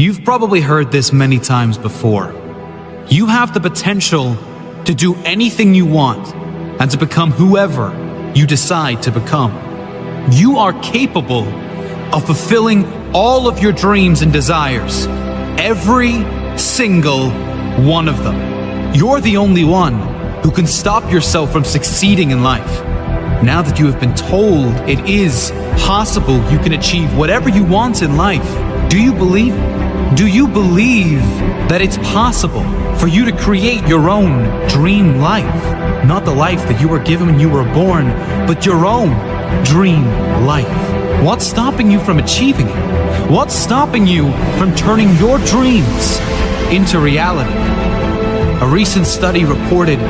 You've probably heard this many times before. You have the potential to do anything you want and to become whoever you decide to become. You are capable of fulfilling all of your dreams and desires, every single one of them. You're the only one who can stop yourself from succeeding in life. Now that you have been told it is possible you can achieve whatever you want in life, do you believe it? Do you believe that it's possible for you to create your own dream life? Not the life that you were given when you were born, but your own dream life. What's stopping you from achieving it? What's stopping you from turning your dreams into reality? A recent study reported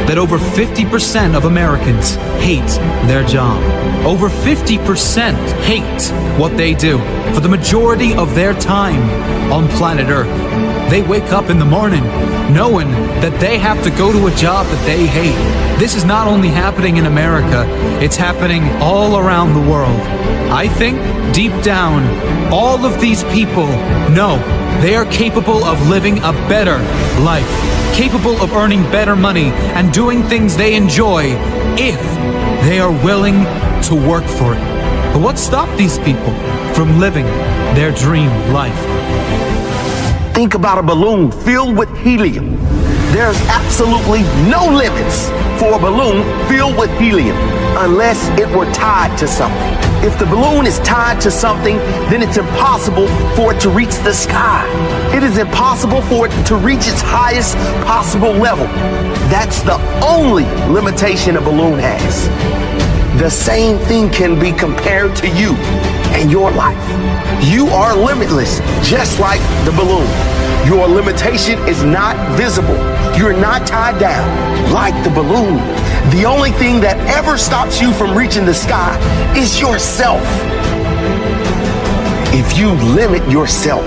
that over 50% of Americans hate their job. Over 50% hate what they do for the majority of their time on planet Earth. They wake up in the morning knowing that they have to go to a job that they hate. This is not only happening in America, it's happening all around the world. I think deep down, all of these people know they are capable of living a better life, capable of earning better money and doing things they enjoy if they are willing to work for it. But what stopped these people from living their dream life? Think about a balloon filled with helium. There's absolutely no limits for a balloon filled with helium unless it were tied to something. If the balloon is tied to something, then it's impossible for it to reach the sky. It is impossible for it to reach its highest possible level. That's the only limitation a balloon has. The same thing can be compared to you and your life. You are limitless, just like the balloon. Your limitation is not visible. You're not tied down like the balloon. The only thing that ever stops you from reaching the sky is yourself. If you limit yourself,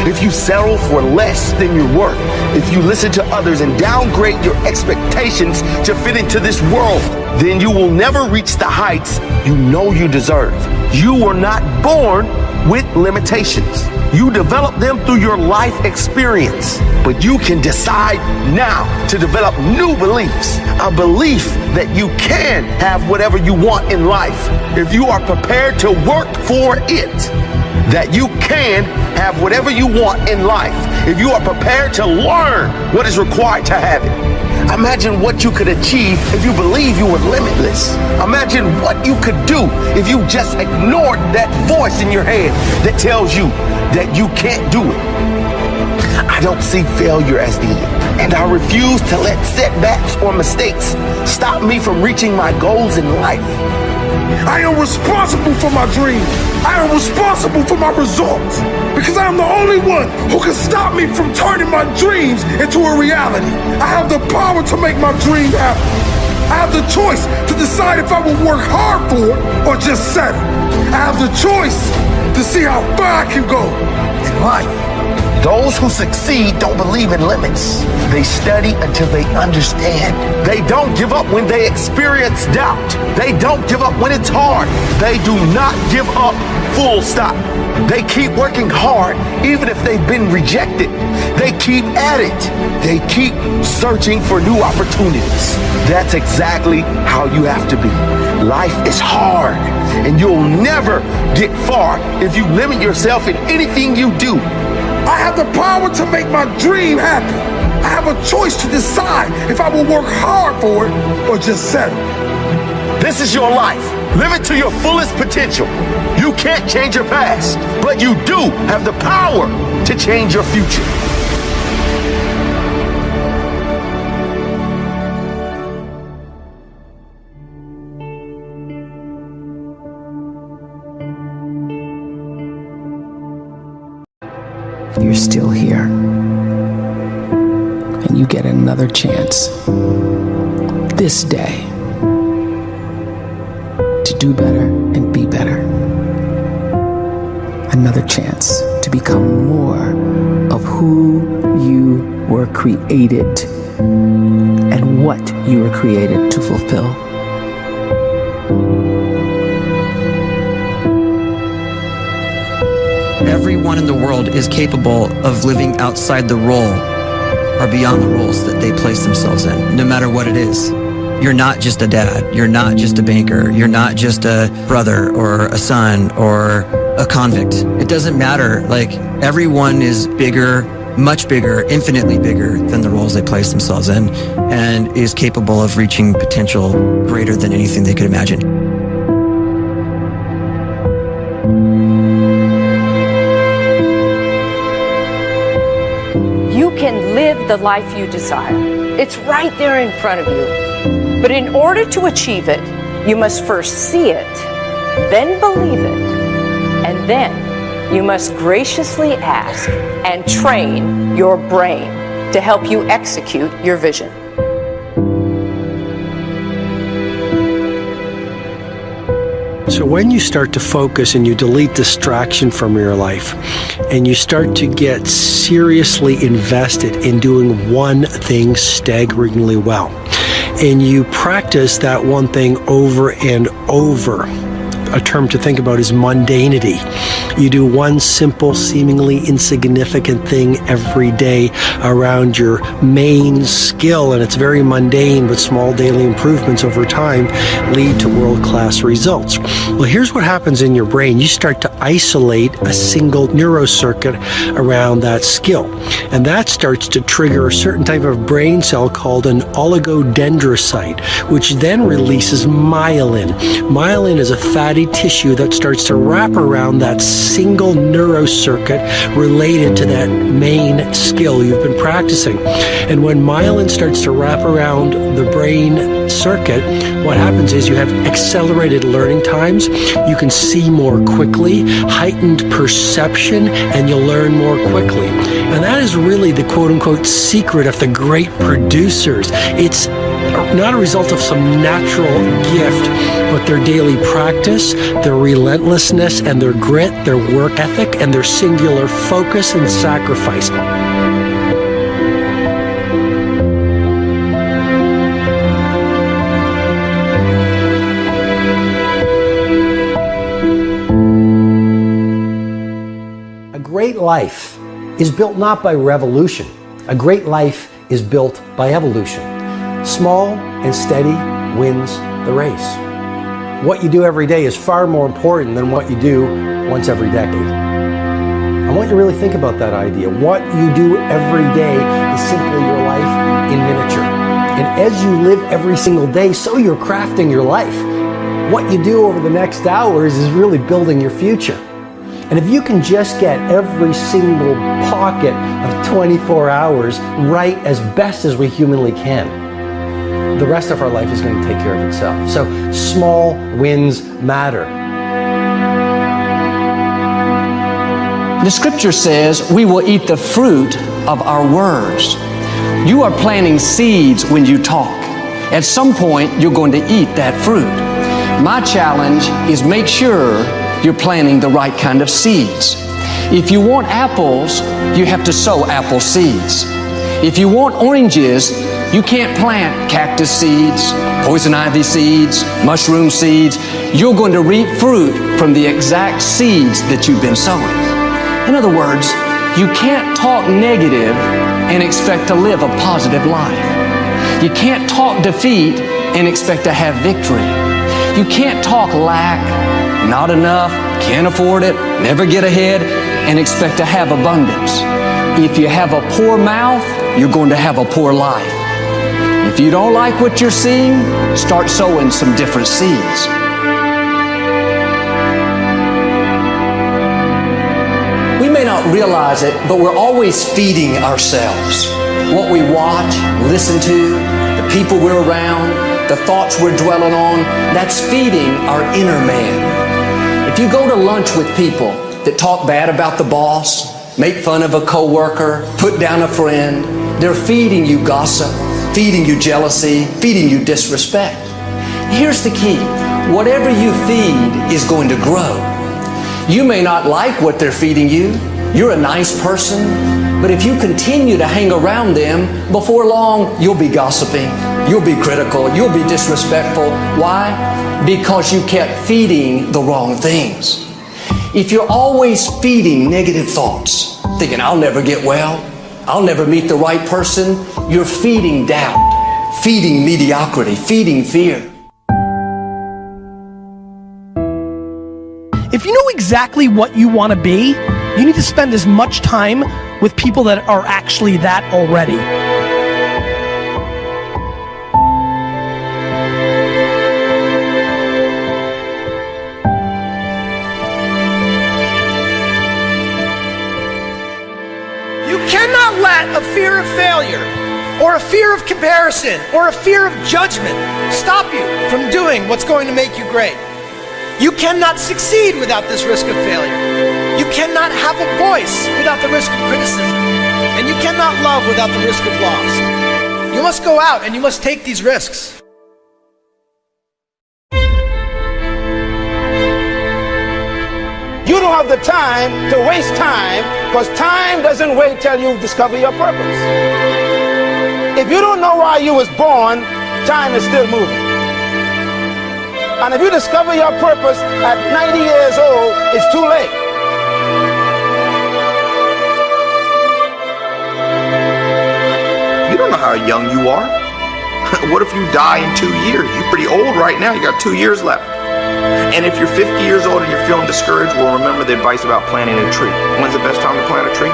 if you settle for less than you're worth, if you listen to others and downgrade your expectations to fit into this world, then you will never reach the heights you know you deserve. You were not born with limitations. You develop them through your life experience, but you can decide now to develop new beliefs, a belief that you can have whatever you want in life if you are prepared to work for it, that you can have whatever you want in life if you are prepared to learn what is required to have it. Imagine what you could achieve if you believe you were limitless. Imagine what you could do if you just ignored that voice in your head that tells you that you can't do it. I don't see failure as the end, and I refuse to let setbacks or mistakes stop me from reaching my goals in life. I am responsible for my dreams. I am responsible for my results because I am the only one who can stop me from turning my dreams into a reality. I have the power to make my dream happen. I have the choice to decide if I will work hard for it or just settle. I have the choice to see how far I can go in life. Those who succeed don't believe in limits. They study until they understand. They don't give up when they experience doubt. They don't give up when it's hard. They do not give up, full stop. They keep working hard even if they've been rejected. They keep at it. They keep searching for new opportunities. That's exactly how you have to be. Life is hard, and you'll never get far if you limit yourself in anything you do. I have the power to make my dream happen. I have a choice to decide if I will work hard for it or just settle. This is your life. Live it to your fullest potential. You can't change your past, but you do have the power to change your future. You're still here, and you get another chance this day to do better and be better. Another chance to become more of who you were created and what you were created to fulfill. Everyone in the world is capable of living outside the role or beyond the roles that they place themselves in, no matter what it is. You're not just a dad. You're not just a banker. You're not just a brother or a son or a convict. It doesn't matter. Like, everyone is bigger, much bigger, infinitely bigger than the roles they place themselves in, and is capable of reaching potential greater than anything they could imagine. You can live the life you desire. It's right there in front of you. But in order to achieve it, you must first see it, then believe it, and then you must graciously ask and train your brain to help you execute your vision. So when you start to focus and you delete distraction from your life, and you start to get seriously invested in doing one thing staggeringly well, and you practice that one thing over and over, a term to think about is mundanity. You do one simple, seemingly insignificant thing every day around your main skill, and it's very mundane, but small daily improvements over time lead to world-class results. Well, here's what happens in your brain. You start to isolate a single neurocircuit around that skill, and that starts to trigger a certain type of brain cell called an oligodendrocyte, which then releases myelin. Myelin is a fatty tissue that starts to wrap around that single neurocircuit related to that main skill you've been practicing. And when myelin starts to wrap around the brain circuit, what happens is you have accelerated learning times, you can see more quickly, heightened perception, and you'll learn more quickly. And that is really the quote-unquote secret of the great producers. It's not a result of some natural gift, but their daily practice, their relentlessness and their grit, their work ethic, and their singular focus and sacrifice. A great life is built not by revolution. A great life is built by evolution. Small and steady wins the race. What you do every day is far more important than what you do once every decade. I want you to really think about that idea. What you do every day is simply your life in miniature. And as you live every single day, so you're crafting your life. What you do over the next hours is really building your future. And if you can just get every single pocket of 24 hours right as best as we humanly can, the rest of our life is going to take care of itself. So small wins matter. The scripture says we will eat the fruit of our words. You are planting seeds when you talk. At some point, you're going to eat that fruit. My challenge is make sure you're planting the right kind of seeds. If you want apples, you have to sow apple seeds. If you want oranges, you can't plant cactus seeds, poison ivy seeds, mushroom seeds. You're going to reap fruit from the exact seeds that you've been sowing. In other words, you can't talk negative and expect to live a positive life. You can't talk defeat and expect to have victory. You can't talk lack, not enough, can't afford it, never get ahead, and expect to have abundance. If you have a poor mouth, you're going to have a poor life. If you don't like what you're seeing, start sowing some different seeds. We may not realize it, but we're always feeding ourselves. What we watch, listen to, the people we're around, the thoughts we're dwelling on, that's feeding our inner man. If you go to lunch with people that talk bad about the boss, make fun of a coworker, put down a friend, they're feeding you gossip, feeding you jealousy, feeding you disrespect. Here's the key. Whatever you feed is going to grow. You may not like what they're feeding you. You're a nice person. But if you continue to hang around them, before long, you'll be gossiping. You'll be critical. You'll be disrespectful. Why? Because you kept feeding the wrong things. If you're always feeding negative thoughts, thinking, I'll never get well, I'll never meet the right person, you're feeding doubt, feeding mediocrity, feeding fear. If you know exactly what you want to be, you need to spend as much time with people that are actually that already. You cannot let a fear of failure, or a fear of comparison, or a fear of judgment stop you from doing what's going to make you great. You cannot succeed without this risk of failure. You cannot have a voice without the risk of criticism. And you cannot love without the risk of loss. You must go out and you must take these risks. You don't have the time to waste time, because time doesn't wait till you discover your purpose. If you don't know why you was born, time is still moving. And if you discover your purpose at 90 years old, it's too late. You don't know how young you are. What if you die in 2 years? You're pretty old right now. You got 2 years left. And if you're 50 years old and you're feeling discouraged, well, remember the advice about planting a tree. When's the best time to plant a tree?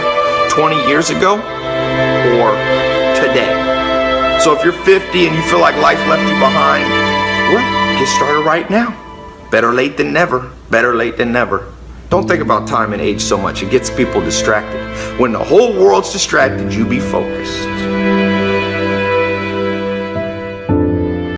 20 years ago or today? So if you're 50 and you feel like life left you behind, well, get started right now. Better late than never. Better late than never. Don't think about time and age so much. It gets people distracted. When the whole world's distracted, you be focused.